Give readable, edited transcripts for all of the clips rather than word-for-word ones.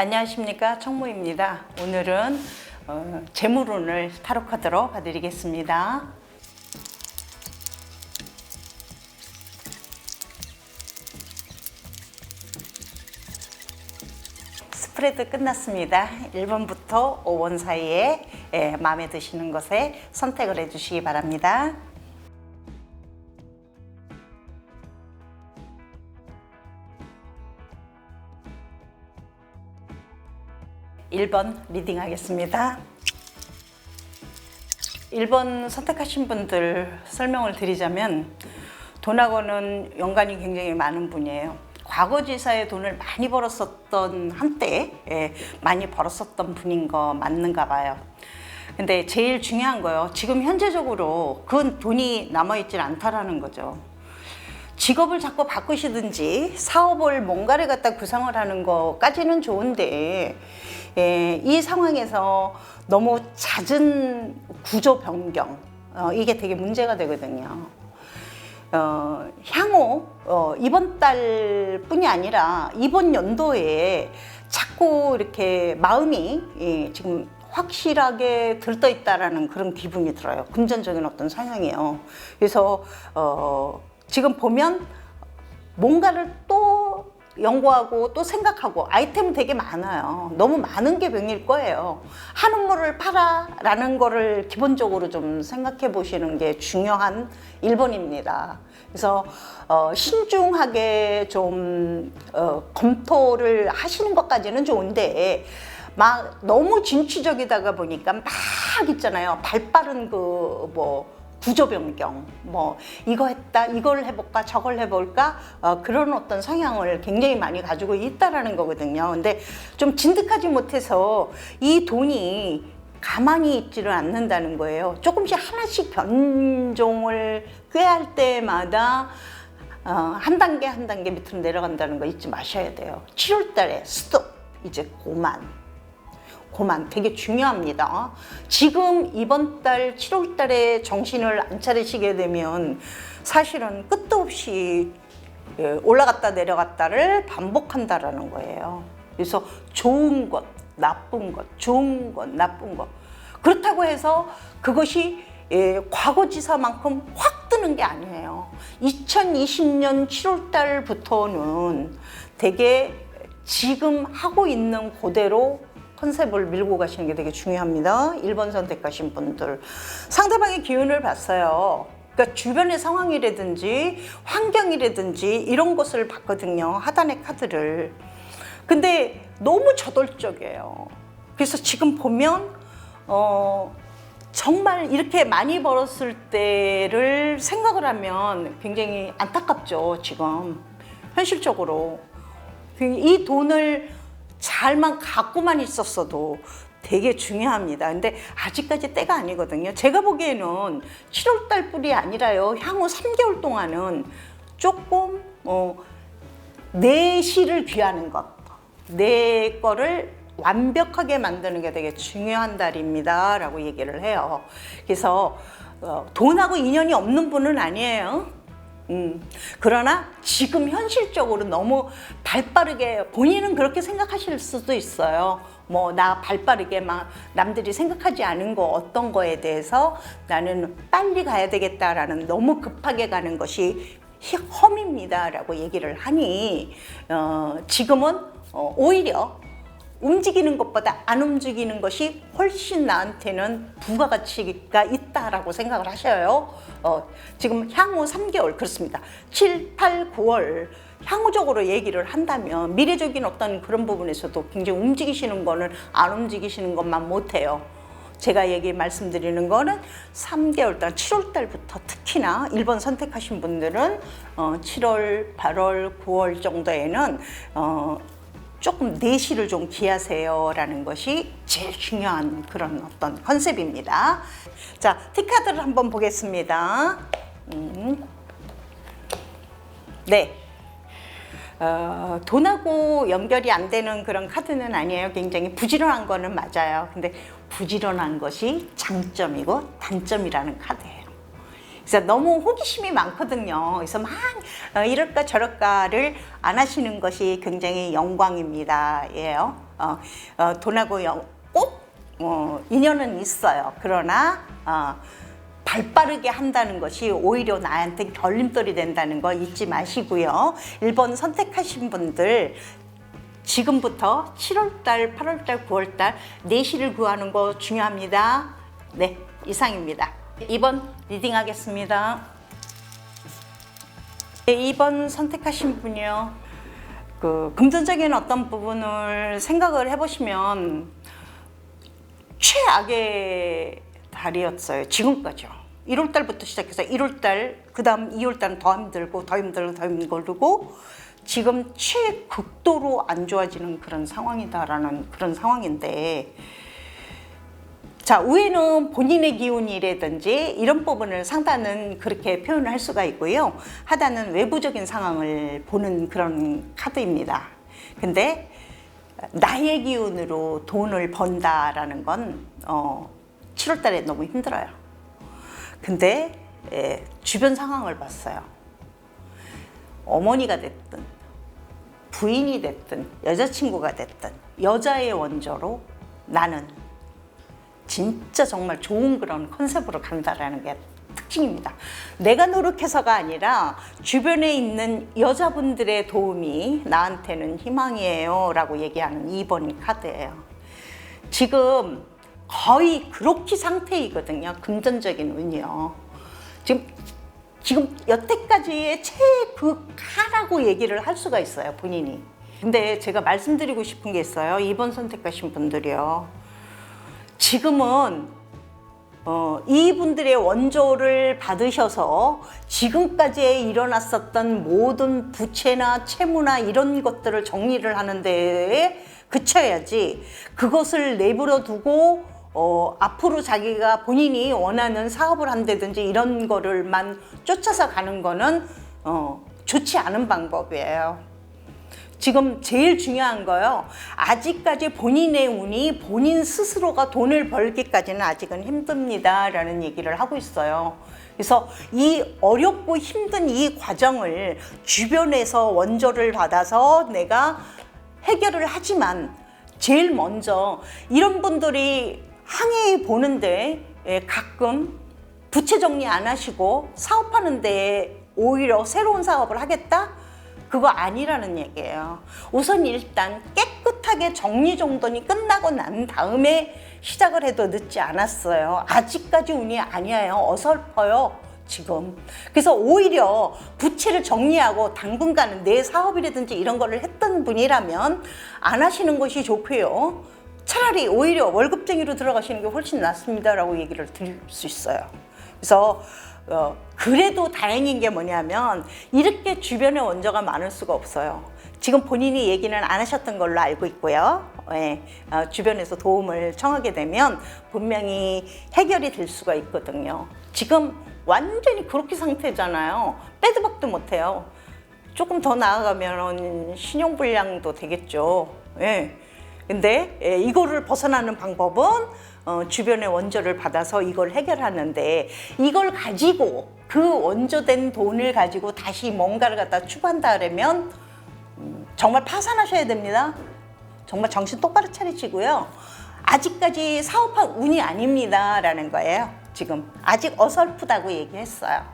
안녕하십니까, 청무입니다. 오늘은 재물운을 타로 카드로 봐드리겠습니다. 스프레드 끝났습니다. 1번부터 5번 사이에 마음에 드시는 것에 선택을 해주시기 바랍니다. 1번 리딩 하겠습니다. 1번 선택하신 분들 설명을 드리자면, 돈하고는 연관이 굉장히 많은 분이에요. 과거지사에 돈을 많이 벌었었던 한때 많이 벌었었던 분인 거 맞는가 봐요. 근데 제일 중요한 거요, 지금 현재적으로 그 돈이 남아있질 않다라는 거죠. 직업을 자꾸 바꾸시든지 사업을 뭔가를 갖다 구상을 하는 것까지는 좋은데, 이 상황에서 너무 잦은 구조 변경, 이게 되게 문제가 되거든요. 향후 이번 달 뿐이 아니라 이번 연도에 자꾸 이렇게 마음이 지금 확실하게 들떠 있다라는 그런 기분이 들어요. 금전적인 어떤 상황이에요. 그래서 지금 보면 뭔가를 또 연구하고 또 생각하고 아이템은 되게 많아요. 너무 많은 게 병일 거예요. 한우 물을 팔아 라는 거를 기본적으로 좀 생각해 보시는 게 중요한 1번입니다. 그래서 신중하게 좀 검토를 하시는 것까지는 좋은데, 막 너무 진취적이다가 보니까 막 있잖아요. 발빠른 구조 변경, 이거 했다, 이걸 해볼까, 저걸 해볼까, 그런 어떤 성향을 굉장히 많이 가지고 있다라는 거거든요. 근데 좀 진득하지 못해서 이 돈이 가만히 있지를 않는다는 거예요. 조금씩 하나씩 변종을 꾀할 때마다 한 단계 한 단계 밑으로 내려간다는 거 잊지 마셔야 돼요. 7월 달에 스톱, 이제 고만 되게 중요합니다. 지금 이번 달 7월 달에 정신을 안 차리시게 되면 사실은 끝도 없이 올라갔다 내려갔다를 반복한다라는 거예요. 그래서 좋은 것, 나쁜 것, 좋은 것, 나쁜 것. 그렇다고 해서 그것이 과거지사만큼 확 뜨는 게 아니에요. 2020년 7월 달부터는 되게 지금 하고 있는 그대로 컨셉을 밀고 가시는 게 되게 중요합니다. 1번 선택하신 분들, 상대방의 기운을 봤어요. 그러니까 주변의 상황이라든지 환경이라든지 이런 것을 봤거든요, 하단의 카드를. 근데 너무 저돌적이에요. 그래서 지금 보면 정말 이렇게 많이 벌었을 때를 생각을 하면 굉장히 안타깝죠. 지금 현실적으로 이 돈을 잘만 갖고만 있었어도 되게 중요합니다. 근데 아직까지 때가 아니거든요. 제가 보기에는 7월 달뿐이 아니라요, 향후 3개월 동안은 조금 내 시를 귀하는 것, 내 거를 완벽하게 만드는 게 되게 중요한 달입니다 라고 얘기를 해요. 그래서 돈하고 인연이 없는 분은 아니에요. 그러나 지금 현실적으로 너무 발빠르게, 본인은 그렇게 생각하실 수도 있어요. 나 발빠르게 막 남들이 생각하지 않은 거 어떤 거에 대해서 나는 빨리 가야 되겠다라는, 너무 급하게 가는 것이 험입니다 라고 얘기를 하니, 지금은 오히려 움직이는 것보다 안 움직이는 것이 훨씬 나한테는 부가가치가 있다라고 생각을 하셔요. 지금 향후 3개월, 그렇습니다. 7, 8, 9월 향후적으로 얘기를 한다면 미래적인 어떤 그런 부분에서도 굉장히 움직이시는 거는 안 움직이시는 것만 못해요. 제가 말씀드리는 거는 3개월 달, 7월 달부터 특히나 1번 선택하신 분들은 7월, 8월, 9월 정도에는 조금 내실을 좀 기하세요 라는 것이 제일 중요한 그런 어떤 컨셉입니다. 자, 티카드를 한번 보겠습니다. 네. 돈하고 연결이 안 되는 그런 카드는 아니에요. 굉장히 부지런한 거는 맞아요. 근데 부지런한 것이 장점이고 단점이라는 카드예요. 그래서 너무 호기심이 많거든요. 그래서 막 이럴까 저럴까를 안 하시는 것이 굉장히 영광입니다. 예요. 돈하고 꼭 인연은 있어요. 그러나 발 빠르게 한다는 것이 오히려 나한테 걸림돌이 된다는 거 잊지 마시고요. 1번 선택하신 분들 지금부터 7월달, 8월달, 9월달 내시를 구하는 거 중요합니다. 네, 이상입니다. 2번 리딩 하겠습니다. 네, 2번 선택하신 분이요. 금전적인 어떤 부분을 생각을 해보시면 최악의 달이었어요. 지금까지요. 1월달부터 시작해서 1월달, 그 다음 2월달은 더 힘들고 더 힘들고 더 힘들고 지금 최극도로 안 좋아지는 그런 상황이다라는 그런 상황인데, 자, 위에는 본인의 기운이라든지 이런 부분을 상단은 그렇게 표현을 할 수가 있고요. 하단은 외부적인 상황을 보는 그런 카드입니다. 근데 나의 기운으로 돈을 번다라는 건 7월 달에 너무 힘들어요. 근데 주변 상황을 봤어요. 어머니가 됐든 부인이 됐든 여자친구가 됐든 여자의 원조로 나는 진짜 정말 좋은 그런 컨셉으로 간다라는 게 특징입니다. 내가 노력해서가 아니라 주변에 있는 여자분들의 도움이 나한테는 희망이에요 라고 얘기하는 2번 카드예요. 지금 거의 그렇게 상태이거든요. 금전적인 운이요. 지금 여태까지의 최극하라고 얘기를 할 수가 있어요, 본인이. 근데 제가 말씀드리고 싶은 게 있어요. 2번 선택하신 분들이요. 지금은 이분들의 원조를 받으셔서 지금까지 일어났었던 모든 부채나 채무나 이런 것들을 정리를 하는 데에 그쳐야지, 그것을 내버려 두고 앞으로 자기가 본인이 원하는 사업을 한다든지 이런 거를만 쫓아서 가는 거는 좋지 않은 방법이에요. 지금 제일 중요한 거요. 아직까지 본인의 운이 본인 스스로가 돈을 벌기까지는 아직은 힘듭니다 라는 얘기를 하고 있어요. 그래서 이 어렵고 힘든 이 과정을 주변에서 원조를 받아서 내가 해결을 하지만, 제일 먼저 이런 분들이 항의 보는데 가끔 부채 정리 안 하시고 사업하는데 오히려 새로운 사업을 하겠다? 그거 아니라는 얘기예요. 우선 일단 깨끗하게 정리정돈이 끝나고 난 다음에 시작을 해도 늦지 않았어요. 아직까지 운이 아니에요. 어설퍼요, 지금. 그래서 오히려 부채를 정리하고 당분간은 내 사업이라든지 이런 거를 했던 분이라면 안 하시는 것이 좋고요. 차라리 오히려 월급쟁이로 들어가시는 게 훨씬 낫습니다라고 얘기를 드릴 수 있어요. 그래서 그래도 다행인 게 뭐냐면 이렇게 주변에 원조가 많을 수가 없어요. 지금 본인이 얘기는 안 하셨던 걸로 알고 있고요. 주변에서 도움을 청하게 되면 분명히 해결이 될 수가 있거든요. 지금 완전히 그렇게 상태잖아요. 빼도 박도 못해요. 조금 더 나아가면 신용불량도 되겠죠. 근데 이거를 벗어나는 방법은 주변의 원조를 받아서 이걸 해결하는데, 이걸 가지고 그 원조된 돈을 가지고 다시 뭔가를 갖다 추구한다 그러면 정말 파산하셔야 됩니다. 정말 정신 똑바로 차리시고요. 아직까지 사업할 운이 아닙니다 라는 거예요. 지금 아직 어설프다고 얘기했어요.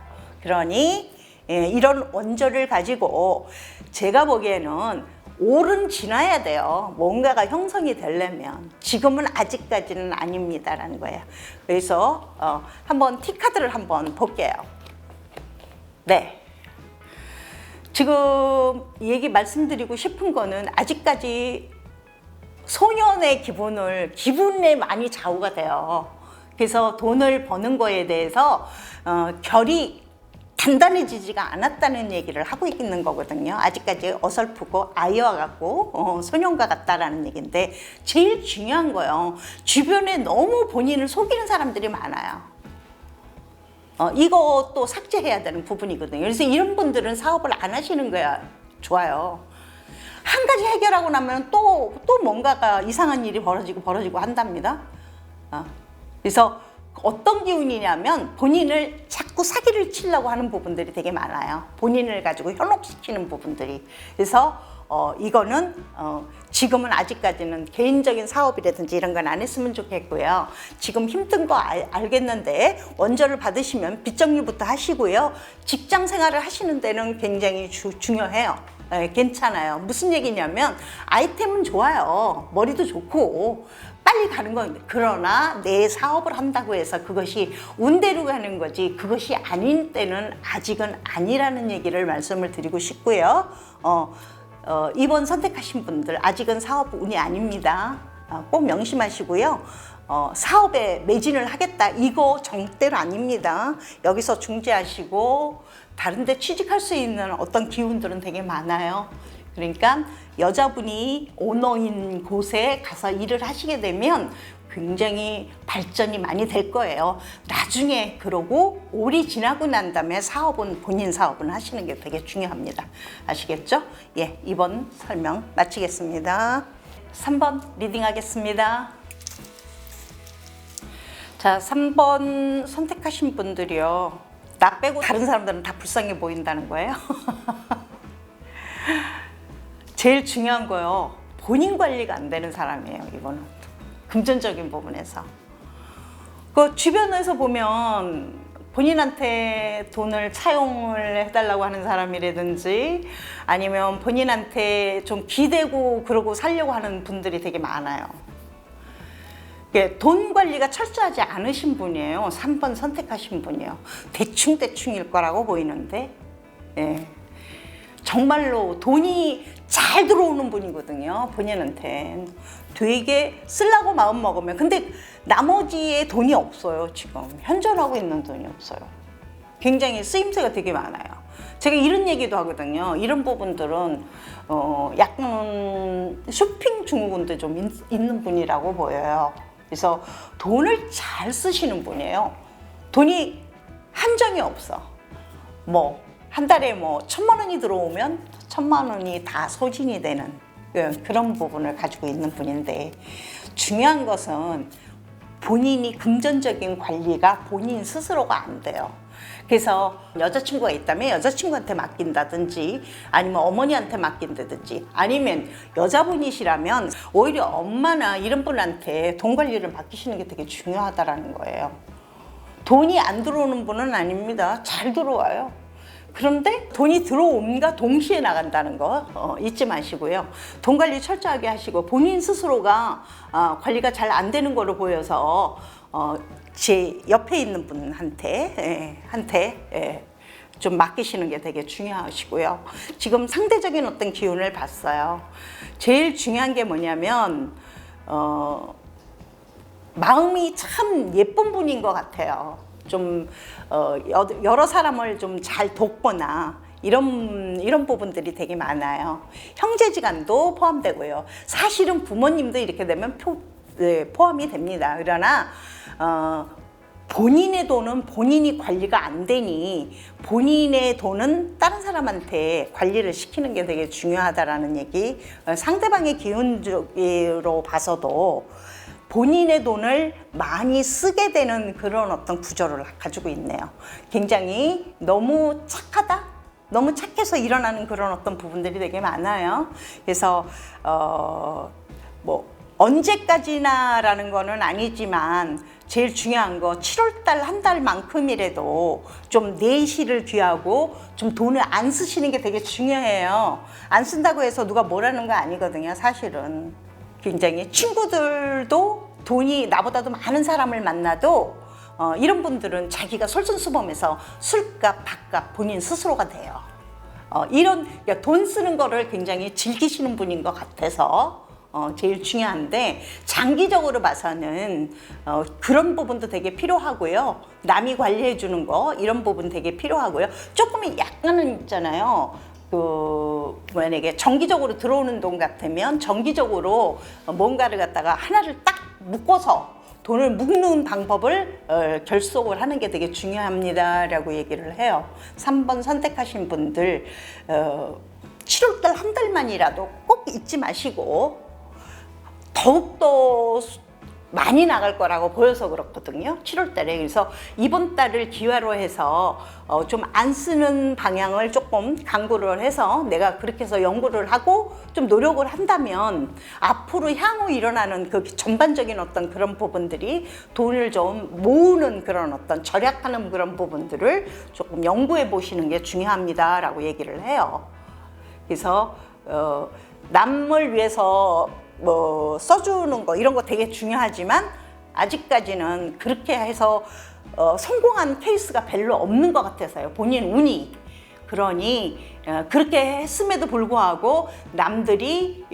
그러니 이런 원조를 가지고 제가 보기에는 올은 지나야 돼요. 뭔가가 형성이 되려면. 지금은 아직까지는 아닙니다라는 거예요. 그래서 한번 T카드를 한번 볼게요. 네. 지금 얘기 말씀드리고 싶은 거는 아직까지 소년의 기분에 많이 좌우가 돼요. 그래서 돈을 버는 거에 대해서 결이 단단해지지가 않았다는 얘기를 하고 있는 거거든요. 아직까지 어설프고 아이와 같고 소년과 같다라는 얘기인데, 제일 중요한 거예요. 주변에 너무 본인을 속이는 사람들이 많아요. 이것도 삭제해야 되는 부분이거든요. 그래서 이런 분들은 사업을 안 하시는 거야 좋아요. 한 가지 해결하고 나면 또 뭔가가 이상한 일이 벌어지고 한답니다. 그래서 어떤 기운이냐면 본인을 자꾸 사기를 치려고 하는 부분들이 되게 많아요. 본인을 가지고 현혹시키는 부분들이. 그래서 이거는 지금은 아직까지는 개인적인 사업이라든지 이런 건 안 했으면 좋겠고요. 지금 힘든 거 알겠는데 원조를 받으시면 빚 정리부터 하시고요. 직장 생활을 하시는 데는 굉장히 중요해요. 네, 괜찮아요. 무슨 얘기냐면 아이템은 좋아요. 머리도 좋고 빨리 가는 건, 그러나 내 사업을 한다고 해서 그것이 운대로 가는 거지 그것이 아닌 때는 아직은 아니라는 얘기를 말씀을 드리고 싶고요. 이번 선택하신 분들 아직은 사업 운이 아닙니다. 꼭 명심하시고요. 사업에 매진을 하겠다 이거 절대로 아닙니다. 여기서 중지하시고 다른 데 취직할 수 있는 어떤 기운들은 되게 많아요. 그러니까 여자분이 오너인 곳에 가서 일을 하시게 되면 굉장히 발전이 많이 될 거예요. 나중에 그러고 오래 지나고 난 다음에 사업은 본인 사업은 하시는 게 되게 중요합니다. 아시겠죠? 예, 이번 설명 마치겠습니다. 3번 리딩 하겠습니다. 자, 3번 선택하신 분들이요. 나 빼고 다른 사람들은 다 불쌍해 보인다는 거예요. 제일 중요한 거요. 본인 관리가 안 되는 사람이에요, 이거는. 금전적인 부분에서. 그 주변에서 보면 본인한테 돈을 차용을 해달라고 하는 사람이라든지 아니면 본인한테 좀 기대고 그러고 살려고 하는 분들이 되게 많아요. 돈 관리가 철저하지 않으신 분이에요. 3번 선택하신 분이요. 대충대충일 거라고 보이는데, 예. 정말로 돈이 잘 들어오는 분이거든요. 본인한테 되게 쓰려고 마음 먹으면, 근데 나머지에 돈이 없어요. 지금 현존하고 있는 돈이 없어요. 굉장히 쓰임새가 되게 많아요. 제가 이런 얘기도 하거든요. 이런 부분들은 약간 쇼핑 증후군도 좀 있는 분이라고 보여요. 그래서 돈을 잘 쓰시는 분이에요. 돈이 한정이 없어. 한 달에 1,000만 원이 들어오면 1,000만 원이 다 소진이 되는 그런 부분을 가지고 있는 분인데, 중요한 것은 본인이 금전적인 관리가 본인 스스로가 안 돼요. 그래서 여자친구가 있다면 여자친구한테 맡긴다든지 아니면 어머니한테 맡긴다든지 아니면 여자분이시라면 오히려 엄마나 이런 분한테 돈 관리를 맡기시는 게 되게 중요하다라는 거예요. 돈이 안 들어오는 분은 아닙니다. 잘 들어와요. 그런데 돈이 들어옴과 동시에 나간다는 거 잊지 마시고요. 돈 관리 철저하게 하시고 본인 스스로가 관리가 잘 안 되는 거로 보여서 제 옆에 있는 분한테 좀 맡기시는 게 되게 중요하시고요. 지금 상대적인 어떤 기운을 봤어요. 제일 중요한 게 뭐냐면 마음이 참 예쁜 분인 것 같아요. 좀 여러 사람을 좀 잘 돕거나 이런 부분들이 되게 많아요. 형제지간도 포함되고요. 사실은 부모님도 이렇게 되면 포함이 됩니다. 그러나 본인의 돈은 본인이 관리가 안 되니 본인의 돈은 다른 사람한테 관리를 시키는 게 되게 중요하다라는 얘기. 상대방의 기운으로 봐서도 본인의 돈을 많이 쓰게 되는 그런 어떤 구조를 가지고 있네요. 굉장히 너무 착하다? 너무 착해서 일어나는 그런 어떤 부분들이 되게 많아요. 그래서 언제까지나라는 거는 아니지만 제일 중요한 거 7월달 한 달만큼이라도 좀 내실을 귀하고 좀 돈을 안 쓰시는 게 되게 중요해요. 안 쓴다고 해서 누가 뭐라는 거 아니거든요. 사실은 굉장히 친구들도 돈이 나보다도 많은 사람을 만나도 이런 분들은 자기가 솔선수범해서 술값, 밥값 본인 스스로가 돼요. 그러니까 돈 쓰는 거를 굉장히 즐기시는 분인 것 같아서 제일 중요한데, 장기적으로 봐서는 그런 부분도 되게 필요하고요. 남이 관리해 주는 거 이런 부분 되게 필요하고요. 조금은 약간은 있잖아요. 만약에 정기적으로 들어오는 돈 같으면 정기적으로 뭔가를 갖다가 하나를 딱 묶어서 돈을 묶는 방법을 결속을 하는 게 되게 중요합니다라고 얘기를 해요. 3번 선택하신 분들 7월달 한 달만이라도 꼭 잊지 마시고 더욱더 많이 나갈 거라고 보여서 그렇거든요. 7월 달에. 그래서 이번 달을 기회로 해서 좀 안 쓰는 방향을 조금 강구를 해서 내가 그렇게 해서 연구를 하고 좀 노력을 한다면 앞으로 향후 일어나는 그 전반적인 어떤 그런 부분들이 돈을 좀 모으는 그런 어떤 절약하는 그런 부분들을 조금 연구해 보시는 게 중요합니다라고 얘기를 해요. 그래서 남을 위해서 뭐 써주는 거 이런 거 되게 중요하지만 아직까지는 그렇게 해서 성공한 케이스가 별로 없는 것 같아서요. 본인 운이. 그러니 그렇게 했음에도 불구하고 남들이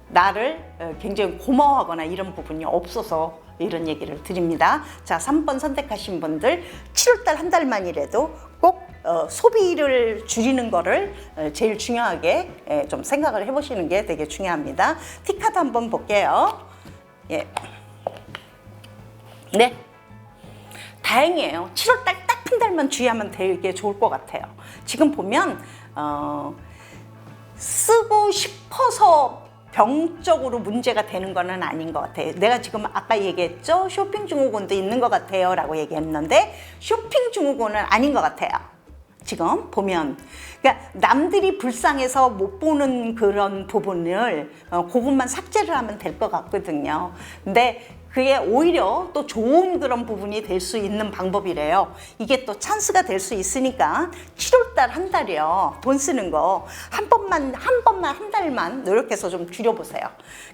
나를 굉장히 고마워하거나 이런 부분이 없어서 이런 얘기를 드립니다. 자, 3번 선택하신 분들 7월달 한 달만이라도 꼭 소비를 줄이는 거를 제일 중요하게 좀 생각을 해보시는 게 되게 중요합니다. 티카드 한번 볼게요. 예. 네. 다행이에요. 7월달 딱 한 달만 주의하면 되게 좋을 것 같아요. 지금 보면 쓰고 싶어서 병적으로 문제가 되는 거는 아닌 것 같아요. 내가 지금 아까 얘기했죠? 쇼핑 증후군도 있는 것 같아요 라고 얘기했는데 쇼핑 증후군은 아닌 것 같아요. 지금 보면 그러니까 남들이 불쌍해서 못 보는 그런 부분을 그것만 삭제를 하면 될 것 같거든요. 근데 그게 오히려 또 좋은 그런 부분이 될 수 있는 방법이래요. 이게 또 찬스가 될 수 있으니까 7월달 한 달이요. 돈 쓰는 거 한 달만 노력해서 좀 줄여보세요.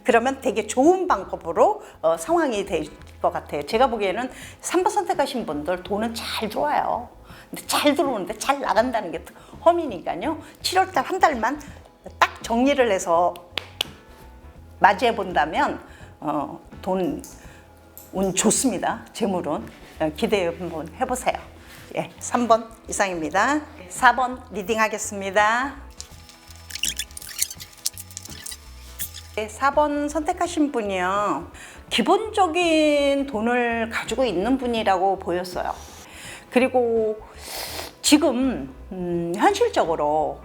그러면 되게 좋은 방법으로 상황이 될 것 같아요. 제가 보기에는 3번 선택하신 분들 돈은 잘 들어와요. 근데 잘 들어오는데 잘 나간다는 게 험이니까요. 7월달 한 달만 딱 정리를 해서 맞이해 본다면 돈 운 좋습니다. 재물은 기대 한번 해보세요. 예, 3번 이상입니다. 4번 리딩 하겠습니다. 4번 선택하신 분이요. 기본적인 돈을 가지고 있는 분이라고 보였어요. 그리고 지금 현실적으로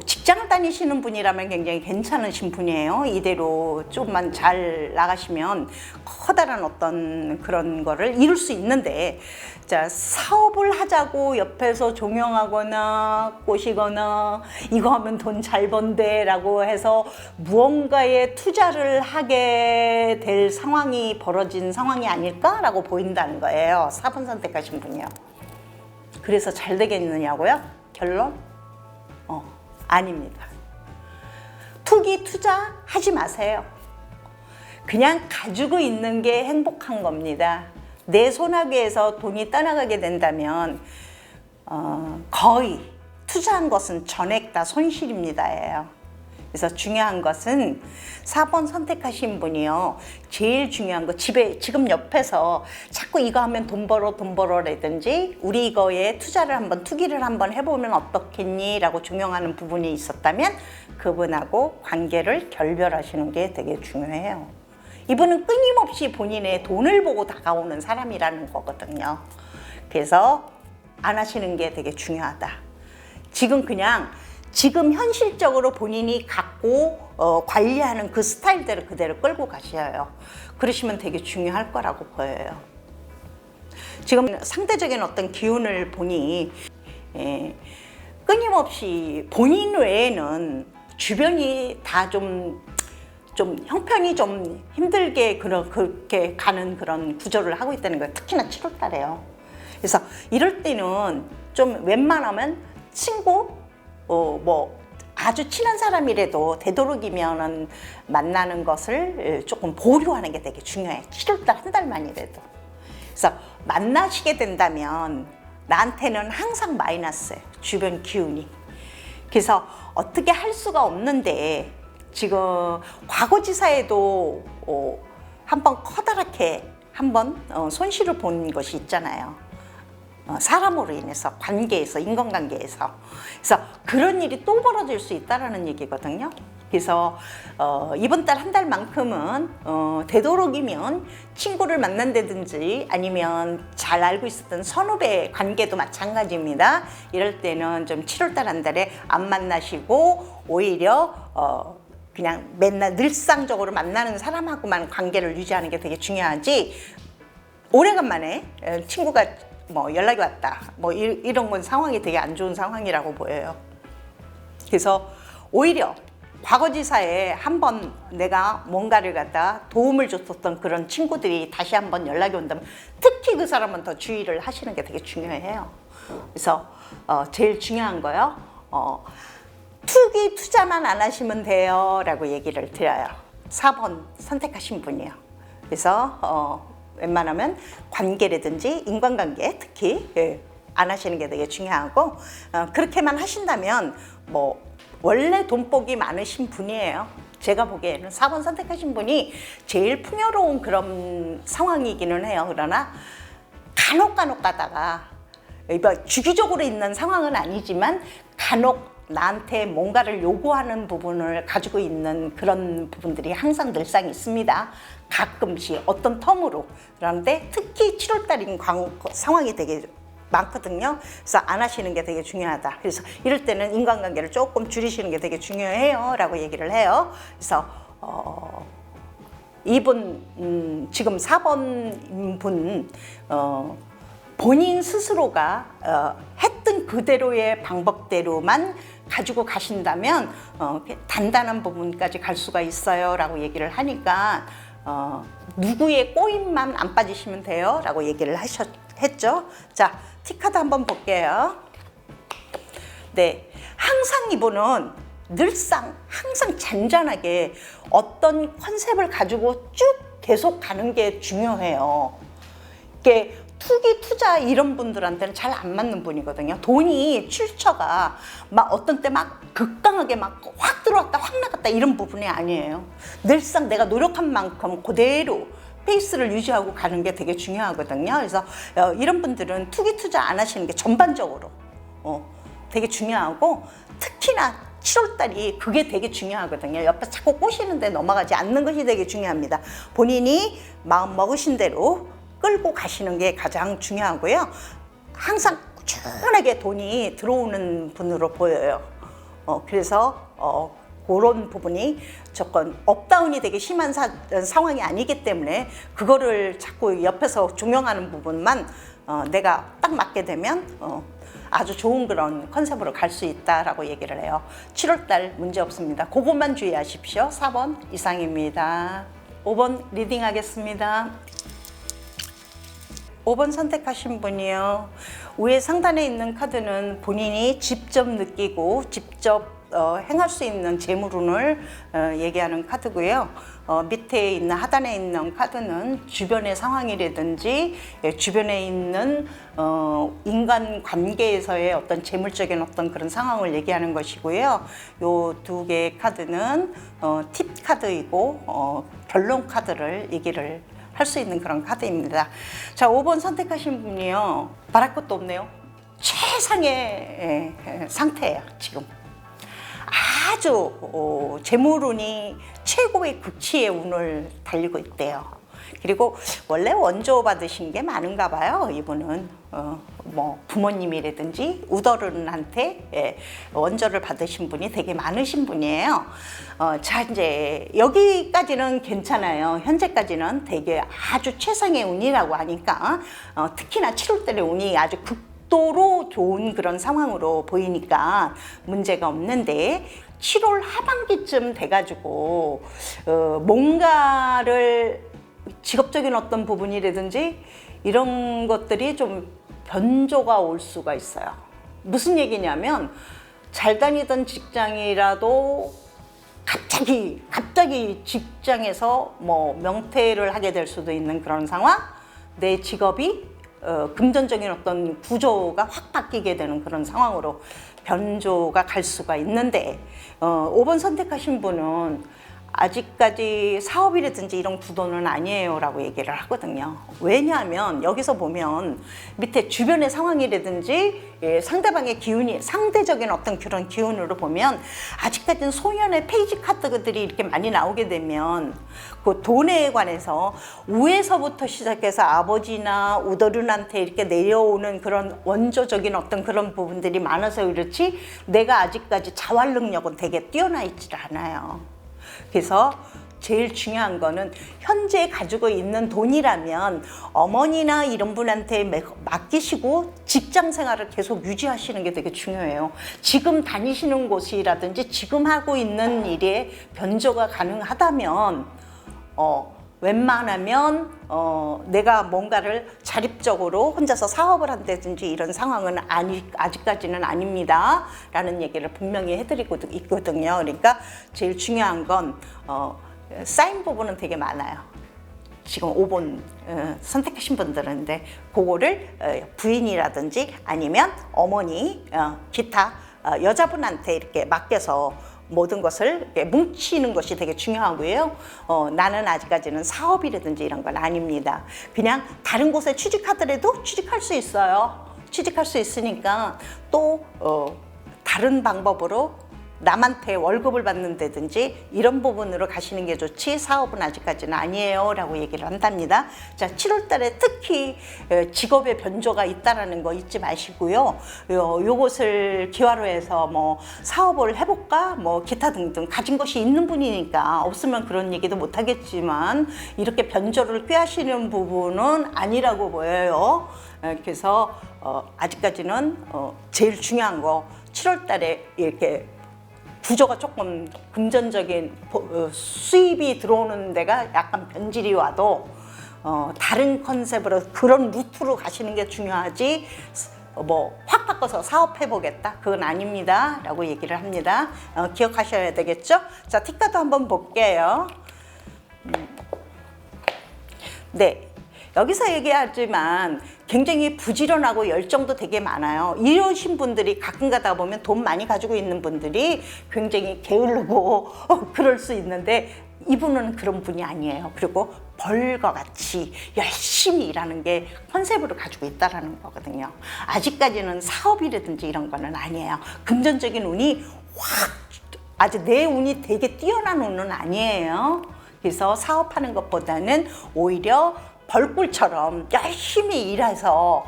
직장을 다니시는 분이라면 굉장히 괜찮으신 분이에요. 이대로 조금만 잘 나가시면 커다란 어떤 그런 거를 이룰 수 있는데, 자, 사업을 하자고 옆에서 종용하거나 꼬시거나 이거 하면 돈 잘 번대 라고 해서 무언가에 투자를 하게 될 상황이 벌어진 상황이 아닐까라고 보인다는 거예요. 4번 선택하신 분이요. 그래서 잘 되겠느냐고요? 결론? 아닙니다. 투기 투자 하지 마세요. 그냥 가지고 있는 게 행복한 겁니다. 내 손아귀에서 돈이 떠나가게 된다면 거의 투자한 것은 전액 다 손실입니다예요. 그래서 중요한 것은 4번 선택하신 분이요. 제일 중요한 거 집에 지금 옆에서 자꾸 이거 하면 돈 벌어라든지 우리 이거에 투기를 한번 해보면 어떻겠니? 라고 종용하는 부분이 있었다면 그분하고 관계를 결별하시는 게 되게 중요해요. 이분은 끊임없이 본인의 돈을 보고 다가오는 사람이라는 거거든요. 그래서 안 하시는 게 되게 중요하다. 지금 현실적으로 본인이 갖고 관리하는 그 스타일대로 그대로 끌고 가셔요. 그러시면 되게 중요할 거라고 보여요. 지금 상대적인 어떤 기운을 보니 끊임없이 본인 외에는 주변이 다 좀 형편이 좀 힘들게 그렇게 가는 그런 구조를 하고 있다는 거예요. 특히나 7월 달에요. 그래서 이럴 때는 좀 웬만하면 친구, 뭐 아주 친한 사람이라도 되도록이면은 만나는 것을 조금 보류하는 게 되게 중요해. 7월달 한 달만이라도. 그래서 만나시게 된다면 나한테는 항상 마이너스예요. 주변 기운이. 그래서 어떻게 할 수가 없는데 지금 과거지사에도 한번 커다랗게 한번 손실을 본 것이 있잖아요. 사람으로 인해서 관계에서 인간관계에서. 그래서 그런 일이 또 벌어질 수 있다라는 얘기거든요. 그래서 이번 달 한 달만큼은 되도록이면 친구를 만난다든지 아니면 잘 알고 있었던 선후배 관계도 마찬가지입니다. 이럴 때는 좀 7월 달 한 달에 안 만나시고 오히려 그냥 맨날 늘상적으로 만나는 사람하고만 관계를 유지하는 게 되게 중요하지, 오래간만에 친구가 뭐 연락이 왔다 뭐 이런 건 상황이 되게 안 좋은 상황이라고 보여요. 그래서 오히려 과거지사에 한번 내가 뭔가를 갖다 도움을 줬었던 그런 친구들이 다시 한번 연락이 온다면 특히 그 사람은 더 주의를 하시는 게 되게 중요해요. 그래서 제일 중요한 거요, 투기 투자만 안 하시면 돼요 라고 얘기를 드려요. 4번 선택하신 분이요. 그래서 웬만하면 관계라든지 인간관계 특히 안 하시는 게 되게 중요하고, 그렇게만 하신다면 뭐 원래 돈복이 많으신 분이에요. 제가 보기에는 4번 선택하신 분이 제일 풍요로운 그런 상황이기는 해요. 그러나 간혹 가다가 주기적으로 있는 상황은 아니지만 간혹 나한테 뭔가를 요구하는 부분을 가지고 있는 그런 부분들이 항상 늘상 있습니다. 가끔씩 어떤 텀으로. 그런데 특히 7월달인 상황이 되게 많거든요. 그래서 안 하시는 게 되게 중요하다. 그래서 이럴 때는 인간관계를 조금 줄이시는 게 되게 중요해요 라고 얘기를 해요. 그래서 이분 지금 4번 분 본인 스스로가 했던 그대로의 방법대로만 가지고 가신다면 단단한 부분까지 갈 수가 있어요 라고 얘기를 하니까 누구의 꼬임만 안 빠지시면 돼요 라고 얘기를 했죠. 자, 티카드 한번 볼게요. 네, 항상 이분은 늘상 항상 잔잔하게 어떤 컨셉을 가지고 쭉 계속 가는 게 중요해요. 이게 투기 투자 이런 분들한테는 잘 안 맞는 분이거든요. 돈이 출처가 막 어떤 때 막 극강하게 막 확 들어왔다 확 나갔다 이런 부분이 아니에요. 늘상 내가 노력한 만큼 그대로 페이스를 유지하고 가는 게 되게 중요하거든요. 그래서 이런 분들은 투기 투자 안 하시는 게 전반적으로 되게 중요하고, 특히나 7월달이 그게 되게 중요하거든요. 옆에 자꾸 꼬시는데 넘어가지 않는 것이 되게 중요합니다. 본인이 마음 먹으신 대로 끌고 가시는 게 가장 중요하고요. 항상 꾸준하게 돈이 들어오는 분으로 보여요. 그래서 그런 부분이 조금 업다운이 되게 심한 상황이 아니기 때문에 그거를 자꾸 옆에서 종용하는 부분만 내가 딱 맞게 되면 아주 좋은 그런 컨셉으로 갈 수 있다라고 얘기를 해요. 7월달 문제 없습니다. 그것만 주의하십시오. 4번 이상입니다. 5번 리딩 하겠습니다. 5번 선택하신 분이요. 위에 상단에 있는 카드는 본인이 직접 느끼고 직접 행할 수 있는 재물운을 얘기하는 카드고요. 밑에 있는 하단에 있는 카드는 주변의 상황이라든지 주변에 있는 인간 관계에서의 어떤 재물적인 어떤 그런 상황을 얘기하는 것이고요. 요 두 개의 카드는 팁 카드이고 결론 카드를 얘기를 할 수 있는 그런 카드입니다. 자, 5번 선택하신 분이요. 말할 것도 없네요. 최상의 상태예요, 지금. 아주 재물운이 최고의 극치의 운을 달리고 있대요. 그리고 원래 원조 받으신 게 많은가 봐요. 이분은 뭐 부모님이라든지 우더른한테 원조를 받으신 분이 되게 많으신 분이에요. 자, 이제 여기까지는 괜찮아요. 현재까지는 되게 아주 최상의 운이라고 하니까 특히나 7월달의 운이 아주 극도로 좋은 그런 상황으로 보이니까 문제가 없는데, 7월 하반기쯤 돼가지고 뭔가를 직업적인 어떤 부분이라든지 이런 것들이 좀 변조가 올 수가 있어요. 무슨 얘기냐면 잘 다니던 직장이라도 갑자기 직장에서 뭐 명퇴를 하게 될 수도 있는 그런 상황, 내 직업이 금전적인 어떤 구조가 확 바뀌게 되는 그런 상황으로 변조가 갈 수가 있는데, 5번 선택하신 분은 아직까지 사업이라든지 이런 구도는 아니에요 라고 얘기를 하거든요. 왜냐하면 여기서 보면 밑에 주변의 상황이라든지 상대방의 기운이 상대적인 어떤 그런 기운으로 보면 아직까지는 소년의 페이지 카드들이 이렇게 많이 나오게 되면 그 돈에 관해서 위에서부터 시작해서 아버지나 우더른한테 이렇게 내려오는 그런 원조적인 어떤 그런 부분들이 많아서 그렇지 내가 아직까지 자활 능력은 되게 뛰어나 있질 않아요. 그래서 제일 중요한 거는 현재 가지고 있는 돈이라면 어머니나 이런 분한테 맡기시고 직장 생활을 계속 유지하시는 게 되게 중요해요. 지금 다니시는 곳이라든지 지금 하고 있는 일에 변조가 가능하다면 웬만하면 내가 뭔가를 자립적으로 혼자서 사업을 한다든지 이런 상황은 아직까지는 아닙니다 라는 얘기를 분명히 해드리고 있거든요. 그러니까 제일 중요한 건 쌓인 부분은 되게 많아요. 지금 5번 선택하신 분들인데 그거를 부인이라든지 아니면 어머니, 기타 여자분한테 이렇게 맡겨서 모든 것을 이렇게 뭉치는 것이 되게 중요하고요. 나는 아직까지는 사업이라든지 이런 건 아닙니다. 그냥 다른 곳에 취직하더라도 취직할 수 있어요. 취직할 수 있으니까 또 다른 방법으로 남한테 월급을 받는다든지 이런 부분으로 가시는 게 좋지 사업은 아직까지는 아니에요 라고 얘기를 한답니다. 자, 7월 달에 특히 직업의 변조가 있다라는 거 잊지 마시고요. 요것을 기화로 해서 뭐 사업을 해볼까 뭐 기타 등등 가진 것이 있는 분이니까 없으면 그런 얘기도 못 하겠지만 이렇게 변조를 꾀하시는 부분은 아니라고 보여요. 그래서 아직까지는 제일 중요한 거 7월 달에 이렇게 구조가 조금 금전적인 수입이 들어오는 데가 약간 변질이 와도 다른 컨셉으로 그런 루트로 가시는 게 중요하지 뭐 확 바꿔서 사업해보겠다 그건 아닙니다 라고 얘기를 합니다. 기억하셔야 되겠죠? 자, 티카도 한번 볼게요. 네, 여기서 얘기하지만 굉장히 부지런하고 열정도 되게 많아요. 이러신 분들이 가끔 가다 보면 돈 많이 가지고 있는 분들이 굉장히 게으르고 그럴 수 있는데 이분은 그런 분이 아니에요. 그리고 벌과 같이 열심히 일하는 게 컨셉으로 가지고 있다는 거거든요. 아직까지는 사업이라든지 이런 거는 아니에요. 금전적인 운이 확 아주 내 운이 되게 뛰어난 운은 아니에요. 그래서 사업하는 것보다는 오히려 벌꿀처럼 열심히 일해서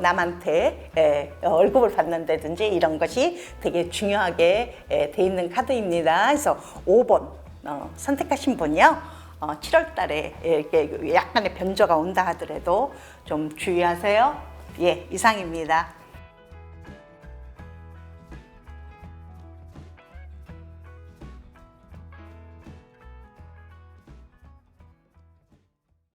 남한테 월급을 받는다든지 이런 것이 되게 중요하게 돼 있는 카드입니다. 그래서 5번 선택하신 분이요. 7월 달에 이렇게 약간의 변조가 온다 하더라도 좀 주의하세요. 예, 이상입니다.